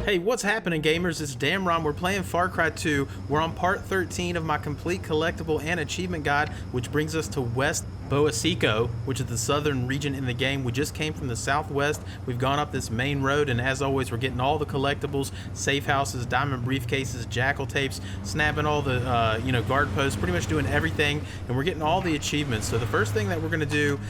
Hey, what's happening, gamers? It's Damron. We're playing Far Cry 2. We're on part 13 of my complete collectible and achievement guide, which brings us to West Bowa Seko, which is the southern region in the game. We just came from the southwest. We've gone up this main road, and as always, we're getting all the collectibles, safe houses, diamond briefcases, jackal tapes, snapping all the guard posts, pretty much doing everything, and we're getting all the achievements. So the first thing that we're going to do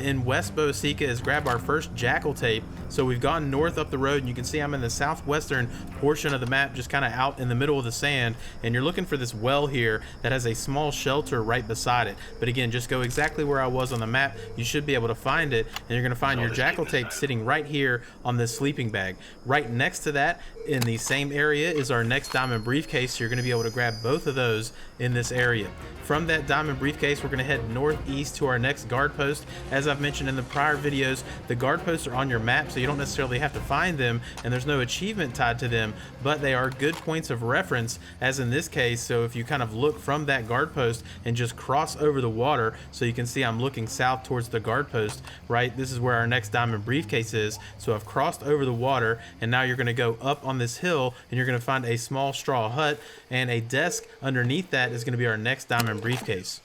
in West Bowa Seko is grab our first jackal tape. So we've gone north up the road, and you can see I'm in the southwestern portion of the map, just kind of out in the middle of the sand, and you're looking for this well here that has a small shelter right beside it. But again, just go exactly where I was on the map. You should be able to find it, and you're going to find your jackal tape sitting right here on this sleeping bag. Right next to that, in the same area, is our next diamond briefcase. So you're going to be able to grab both of those in this area. From that diamond briefcase, we're going to head northeast to our next guard post. As I've mentioned in the prior videos, the guard posts are on your map, so you don't necessarily have to find them, and there's no achievement tied to them, but they are good points of reference, as in this case. So if you kind of look from that guard post and just cross over the water, so you can see I'm looking south towards the guard post, right? This is where our next diamond briefcase is. So I've crossed over the water, and now you're going to go up on this hill, and you're going to find a small straw hut, and a desk underneath that is going to be our next diamond briefcase.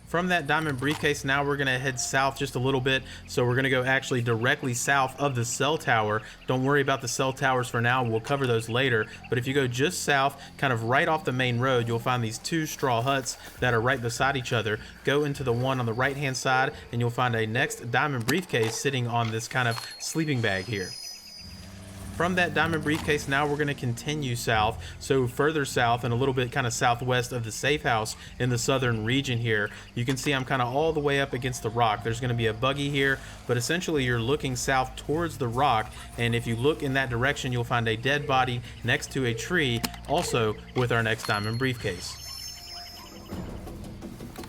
From that diamond briefcase, now we're going to head south just a little bit. So we're going to go actually directly south of the cell tower. Don't worry about the cell towers for now. We'll cover those later. But if you go just south, kind of right off the main road, you'll find these two straw huts that are right beside each other. Go into the one on the right hand side, and you'll find a next diamond briefcase sitting on this kind of sleeping bag here. From that diamond briefcase, now we're going to continue south, so further south and a little bit kind of southwest of the safe house in the southern region here. You can see I'm kind of all the way up against the rock. There's going to be a buggy here, but essentially you're looking south towards the rock, and if you look in that direction, you'll find a dead body next to a tree, also with our next diamond briefcase.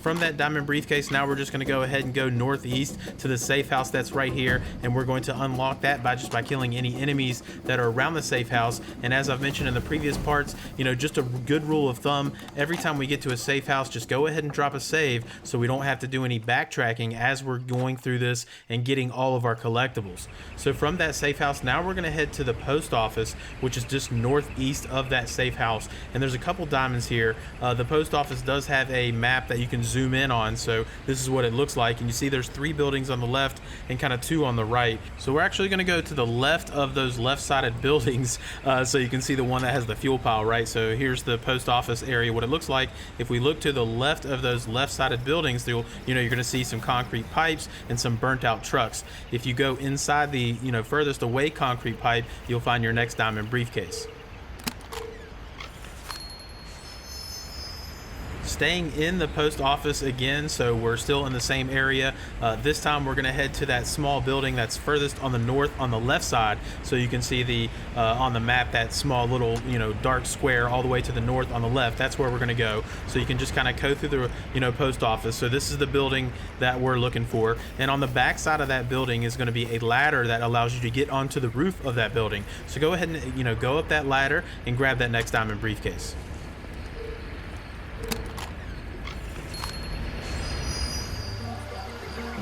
From that diamond briefcase, now we're just going to go ahead and go northeast to the safe house that's right here, and we're going to unlock that by killing any enemies that are around the safe house. And as I've mentioned in the previous parts, just a good rule of thumb, every time we get to a safe house, just go ahead and drop a save so we don't have to do any backtracking as we're going through this and getting all of our collectibles. So from that safe house, now we're going to head to the post office, which is just northeast of that safe house, and there's a couple diamonds here. The post office does have a map that you can zoom in on, so this is what it looks like, and you see there's 3 buildings on the left and kind of 2 on the right. So we're actually going to go to the left of those left-sided buildings, so you can see the one that has the fuel pile, right? So here's the post office area, what it looks like. If we look to the left of those left-sided buildings, you're going to see some concrete pipes and some burnt out trucks. If you go inside the furthest away concrete pipe, you'll find your next diamond briefcase. Staying in the post office again, so we're still in the same area. This time we're going to head to that small building that's furthest on the north on the left side, so you can see the on the map that small little dark square all the way to the north on the left. That's where we're going to go, so you can just kind of go through the post office. So this is the building that we're looking for, and on the back side of that building is going to be a ladder that allows you to get onto the roof of that building. So go ahead and go up that ladder and grab that next diamond briefcase.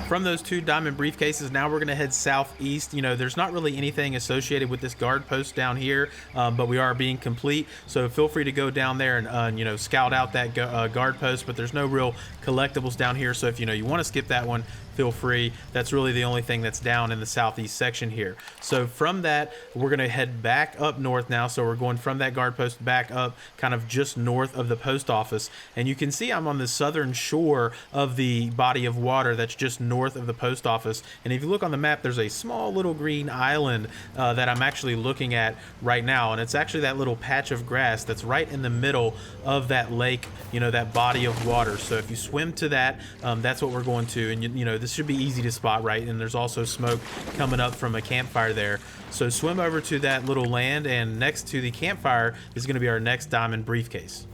From those 2 diamond briefcases, now we're going to head southeast. There's not really anything associated with this guard post down here, but we are being complete, so feel free to go down there and scout out that guard post, but there's no real collectibles down here, so if you want to skip that one, feel free. That's really the only thing that's down in the southeast section here. So from that, we're going to head back up north now. So we're going from that guard post back up kind of just north of the post office, and you can see I'm on the southern shore of the body of water that's just north of the post office. And if you look on the map, there's a small little green island that I'm actually looking at right now, and it's actually that little patch of grass that's right in the middle of that lake, that body of water. So if you swim to that, that's what we're going to, and this should be easy to spot, right? And there's also smoke coming up from a campfire there. So swim over to that little land, and next to the campfire is going to be our next diamond briefcase.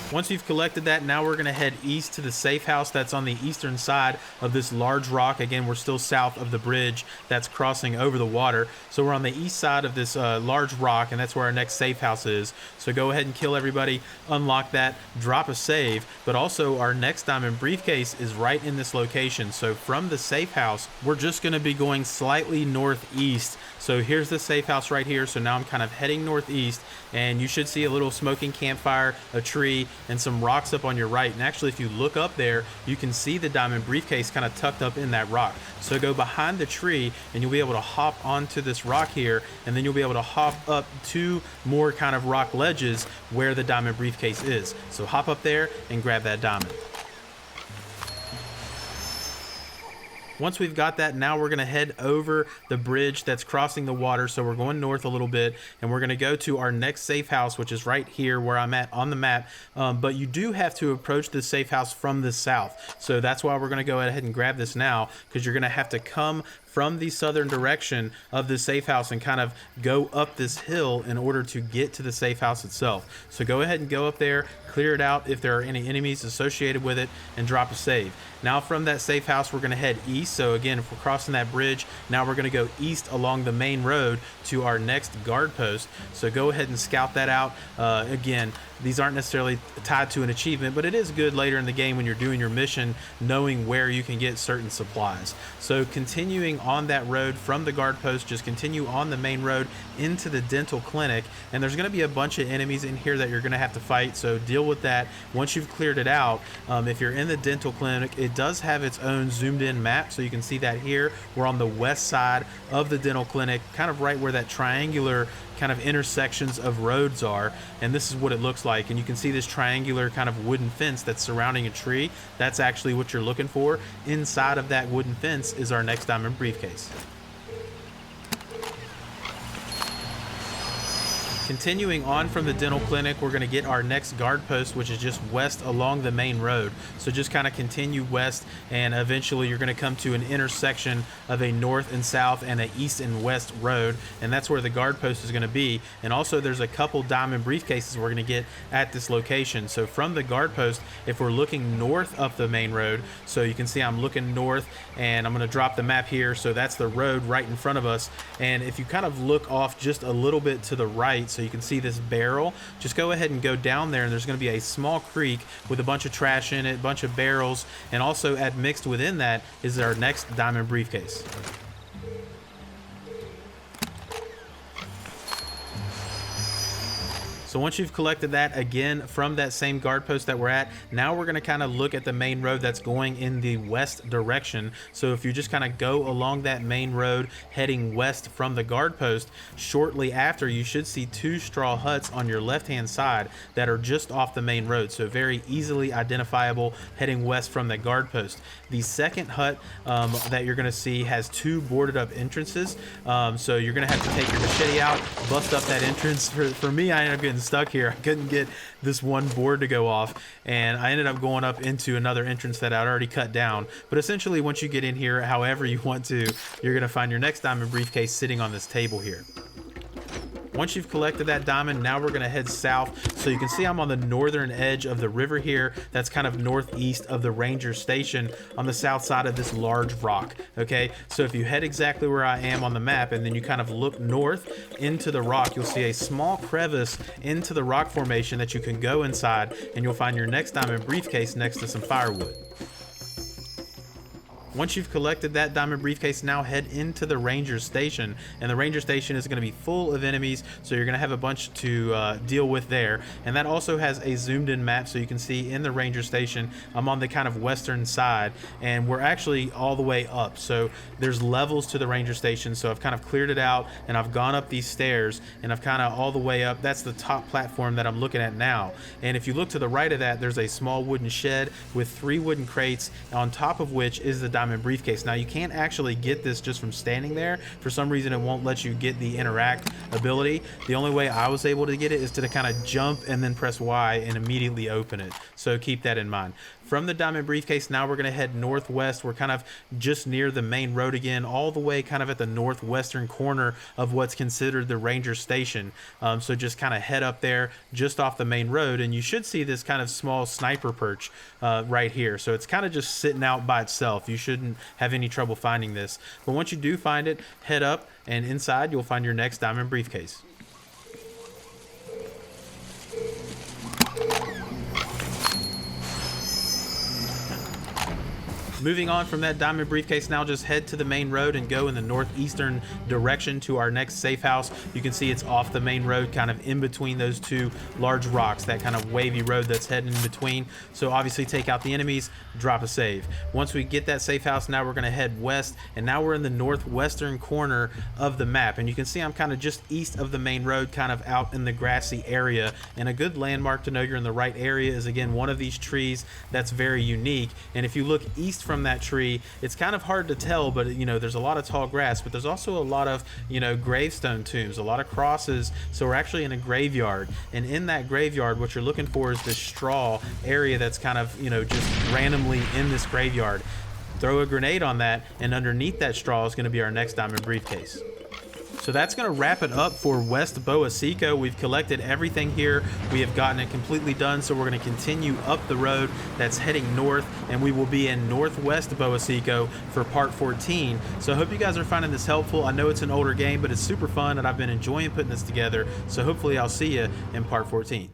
Once you've collected that, now we're going to head east to the safe house that's on the eastern side of this large rock. Again, we're still south of the bridge that's crossing over the water. So we're on the east side of this large rock, and that's where our next safe house is. So go ahead and kill everybody, unlock that, drop a save. But also our next diamond briefcase is right in this location. So from the safe house, we're just going to be going slightly northeast. So here's the safe house right here. So now I'm kind of heading northeast, and you should see a little smoking campfire, a tree, and some rocks up on your right. And actually, if you look up there, you can see the diamond briefcase kind of tucked up in that rock. So go behind the tree, and you'll be able to hop onto this rock here, and then you'll be able to hop up 2 more kind of rock ledges where the diamond briefcase is. So hop up there and grab that diamond. Once we've got that, now we're going to head over the bridge that's crossing the water. So we're going north a little bit, and we're going to go to our next safe house, which is right here where I'm at on the map. But you do have to approach this safe house from the south. So that's why we're going to go ahead and grab this now, because you're going to have to come from the southern direction of the safe house and kind of go up this hill in order to get to the safe house itself. So go ahead and go up there, clear it out if there are any enemies associated with it, and drop a save. Now from that safe house, we're going to head east. So again, if we're crossing that bridge, now we're going to go east along the main road to our next guard post. So go ahead and scout that out. Again, these aren't necessarily tied to an achievement, but it is good later in the game when you're doing your mission, knowing where you can get certain supplies. So continuing on that road from the guard post, just continue on the main road into the dental clinic, and there's going to be a bunch of enemies in here that you're going to have to fight, so deal with that once you've cleared it out. If you're in the dental clinic, it does have its own zoomed in map, so you can see that here. We're on the west side of the dental clinic, kind of right where that triangular kind of intersections of roads are, and this is what it looks like. And you can see this triangular kind of wooden fence that's surrounding a tree. That's actually what you're looking for. Inside of that wooden fence is our next diamond briefcase. Continuing on from the dental clinic, we're going to get our next guard post, which is just west along the main road. So just kind of continue west, and eventually you're going to come to an intersection of a north and south and an east and west road, and that's where the guard post is going to be. And also there's a couple diamond briefcases we're going to get at this location. So from the guard post, if we're looking north up the main road, so you can see I'm looking north, and I'm going to drop the map here. So that's the road right in front of us, and if you kind of look off just a little bit to the right, so you can see this barrel, just go ahead and go down there, and there's going to be a small creek with a bunch of trash in it, a bunch of barrels, and also admixed within that is our next diamond briefcase. So once you've collected that, again, from that same guard post that we're at, now we're going to kind of look at the main road that's going in the west direction. So if you just kind of go along that main road heading west from the guard post, shortly after you should see 2 straw huts on your left hand side that are just off the main road, so very easily identifiable heading west from that guard post. The second hut that you're going to see has 2 boarded up entrances, so you're going to have to take your machete out, bust up that entrance. For me, I ended up getting stuck here. I couldn't get this one board to go off, and I ended up going up into another entrance that I'd already cut down. But essentially, once you get in here however you want to, you're going to find your next diamond briefcase sitting on this table here. Once you've collected that diamond, now we're going to head south. So you can see I'm on the northern edge of the river here. That's kind of northeast of the ranger station on the south side of this large rock. Okay, so if you head exactly where I am on the map, and then you kind of look north into the rock, you'll see a small crevice into the rock formation that you can go inside, and you'll find your next diamond briefcase next to some firewood. Once you've collected that diamond briefcase, now head into the ranger station, and the ranger station is going to be full of enemies, so you're going to have a bunch to deal with there. And that also has a zoomed in map, so you can see in the ranger station I'm on the kind of western side, and we're actually all the way up, so there's levels to the ranger station. So I've kind of cleared it out, and I've gone up these stairs, and I've kind of all the way up. That's the top platform that I'm looking at now. And if you look to the right of that, there's a small wooden shed with 3 wooden crates, on top of which is the diamond briefcase. Now you can't actually get this just from standing there. For some reason it won't let you get the interact ability. The only way I was able to get it is to kind of jump and then press Y and immediately open it. So keep that in mind. From the diamond briefcase, now we're going to head northwest. We're kind of just near the main road again, all the way kind of at the northwestern corner of what's considered the ranger station. So just kind of head up there just off the main road, and you should see this kind of small sniper perch right here. So it's kind of just sitting out by itself. You shouldn't have any trouble finding this. But once you do find it, head up, and inside you'll find your next diamond briefcase. Moving on from that diamond briefcase, now just head to the main road and go in the northeastern direction to our next safe house. You can see it's off the main road, kind of in between those two large rocks, that kind of wavy road that's heading in between. So obviously take out the enemies, drop a save. Once we get that safe house, now we're going to head west, and now we're in the northwestern corner of the map. And you can see I'm kind of just east of the main road, kind of out in the grassy area. And a good landmark to know you're in the right area is, again, one of these trees that's very unique. And if you look east from that tree, it's kind of hard to tell, but you know, there's a lot of tall grass, but there's also a lot of, you know, gravestone tombs, a lot of crosses. So we're actually in a graveyard, and in that graveyard what you're looking for is this straw area that's kind of, you know, just randomly in this graveyard. Throw a grenade on that, and underneath that straw is going to be our next diamond briefcase. So that's going to wrap it up for West Bowa Seko. We've collected everything here. We have gotten it completely done. So we're going to continue up the road that's heading north, and we will be in Northwest Bowa Seko for part 14. So I hope you guys are finding this helpful. I know it's an older game, but it's super fun, and I've been enjoying putting this together. So hopefully I'll see you in part 14.